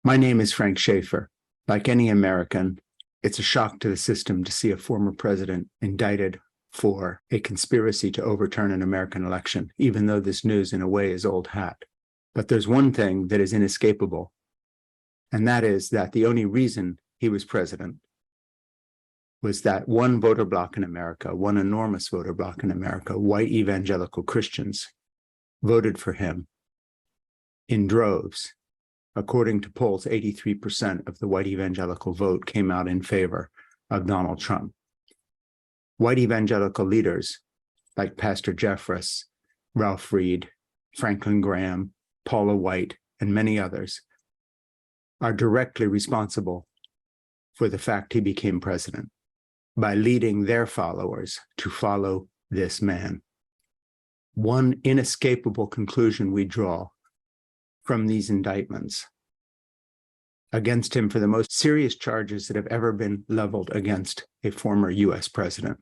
My name is Frank Schaeffer. Like any American, it's a shock to the system to see a former president indicted for a conspiracy to overturn an American election, even though this news in a way is old hat. But there's one thing that is inescapable, and that is that the only reason he was president was that one voter bloc in America, one enormous voter bloc in America, white evangelical Christians, voted for him in droves. According to polls, 83% of the white evangelical vote came out in favor of Donald Trump. White evangelical leaders like Pastor Jeffress, Ralph Reed, Franklin Graham, Paula White, and many others are directly responsible for the fact he became president by leading their followers to follow this man. One inescapable conclusion we draw from these indictments against him for the most serious charges that have ever been leveled against a former US president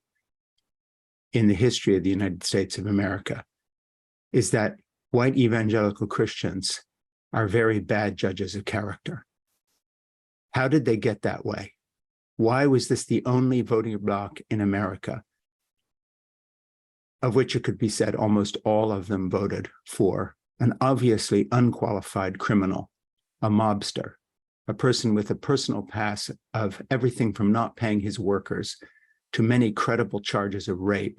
in the history of the United States of America is that white evangelical Christians are very bad judges of character. How did they get that way? Why was this the only voting bloc in America of which it could be said almost all of them voted for an obviously unqualified criminal, a mobster, a person with a personal past of everything from not paying his workers to many credible charges of rape,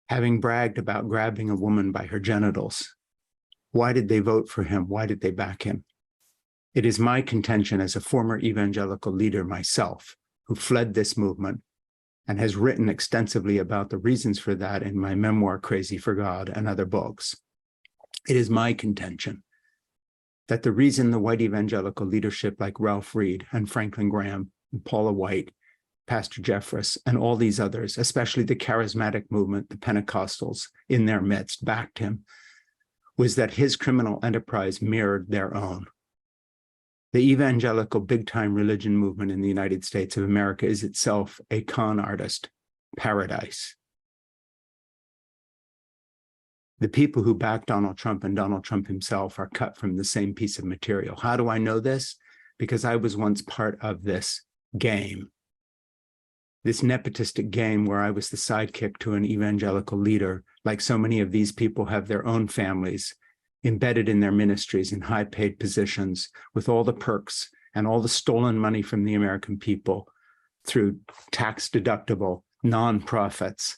having bragged about grabbing a woman by her genitals? Why did they vote for him? Why did they back him? It is my contention as a former evangelical leader myself, who fled this movement and has written extensively about the reasons for that in my memoir, Crazy for God, and other books. It is my contention that the reason the white evangelical leadership like Ralph Reed and Franklin Graham and Paula White, Pastor Jeffress, and all these others, especially the charismatic movement, the Pentecostals in their midst, backed him, was that his criminal enterprise mirrored their own. The evangelical big-time religion movement in the United States of America is itself a con artist paradise. The people who back Donald Trump and Donald Trump himself are cut from the same piece of material. How do I know this? Because I was once part of this game, this nepotistic game where I was the sidekick to an evangelical leader. Like so many of these people have their own families embedded in their ministries in high-paid positions with all the perks and all the stolen money from the American people through tax-deductible nonprofits.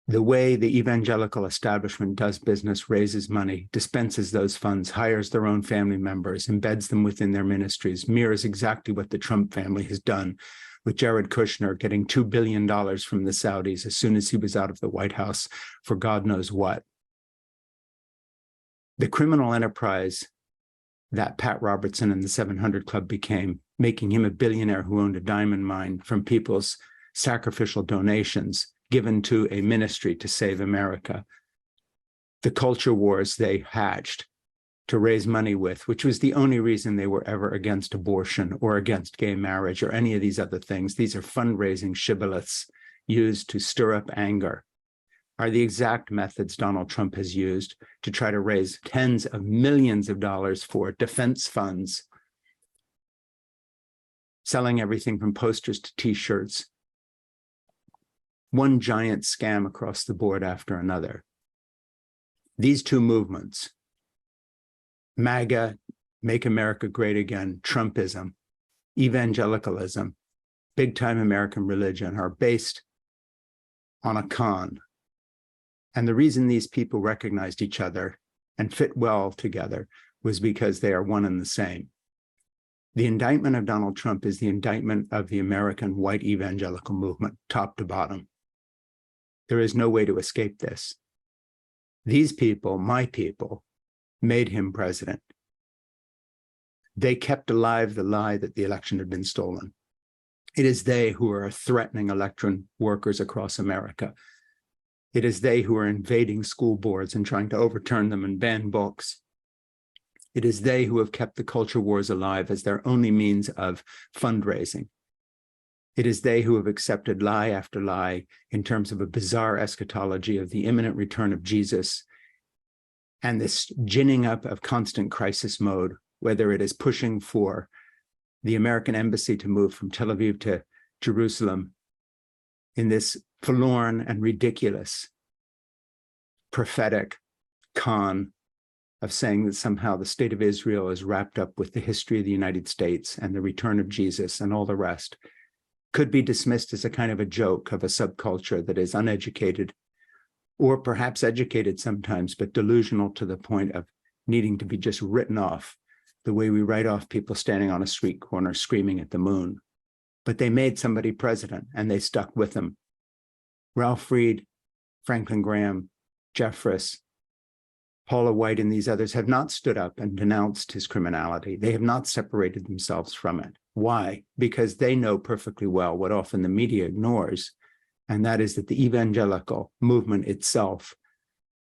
The way the evangelical establishment does business, raises money, dispenses those funds, hires their own family members, embeds them within their ministries, mirrors exactly what the Trump family has done with Jared Kushner getting $2 billion from the Saudis as soon as he was out of the White House for God knows what. The criminal enterprise that Pat Robertson and the 700 Club became, making him a billionaire who owned a diamond mine from people's sacrificial donations given to a ministry to save America. The culture wars they hatched to raise money with, which was the only reason they were ever against abortion or against gay marriage or any of these other things. These are fundraising shibboleths used to stir up anger, are the exact methods Donald Trump has used to try to raise tens of millions of dollars for defense funds, selling everything from posters to T-shirts. One giant scam across the board after another. These two movements, MAGA, Make America Great Again, Trumpism, evangelicalism, big-time American religion, are based on a con. And the reason these people recognized each other and fit well together was because they are one and the same. The indictment of Donald Trump is the indictment of the American white evangelical movement, top to bottom. There is no way to escape this. These people, my people, made him president. They kept alive the lie that the election had been stolen. It is they who are threatening election workers across America. It is they who are invading school boards and trying to overturn them and ban books. It is they who have kept the culture wars alive as their only means of fundraising. It is they who have accepted lie after lie in terms of a bizarre eschatology of the imminent return of Jesus and this ginning up of constant crisis mode, whether it is pushing for the American embassy to move from Tel Aviv to Jerusalem in this forlorn and ridiculous prophetic con of saying that somehow the state of Israel is wrapped up with the history of the United States and the return of Jesus and all the rest, could be dismissed as a kind of a joke of a subculture that is uneducated, or perhaps educated sometimes, but delusional to the point of needing to be just written off, the way we write off people standing on a street corner screaming at the moon. But they made somebody president, and they stuck with him. Ralph Reed, Franklin Graham, Jeffress, Paula White, and these others have not stood up and denounced his criminality. They have not separated themselves from it. Why? Because they know perfectly well what often the media ignores, and that is that the evangelical movement itself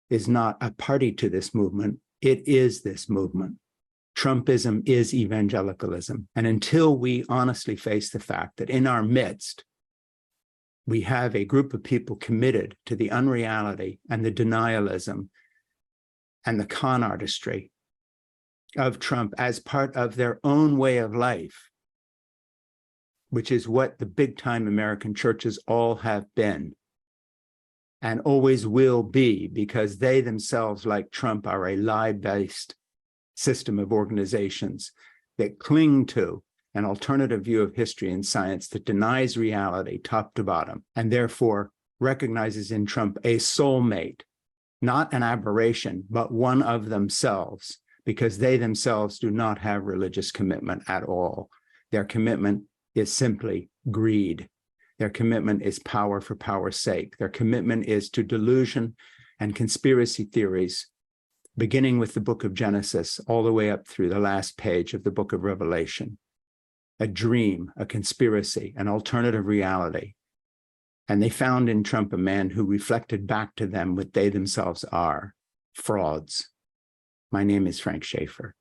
is not a party to this movement. It is this movement. Trumpism is evangelicalism. And until we honestly face the fact that in our midst, we have a group of people committed to the unreality and the denialism and the con artistry of Trump as part of their own way of life, which is what the big-time American churches all have been and always will be, because they themselves, like Trump, are a lie-based system of organizations that cling to an alternative view of history and science that denies reality top to bottom, and therefore recognizes in Trump a soulmate, not an aberration, but one of themselves, because they themselves do not have religious commitment at all. Their commitment is simply greed. Their commitment is power for power's sake. Their commitment is to delusion and conspiracy theories, beginning with the book of Genesis all the way up through the last page of the book of Revelation. A dream, a conspiracy, an alternative reality. And they found in Trump a man who reflected back to them what they themselves are: frauds. My name is Frank Schaeffer.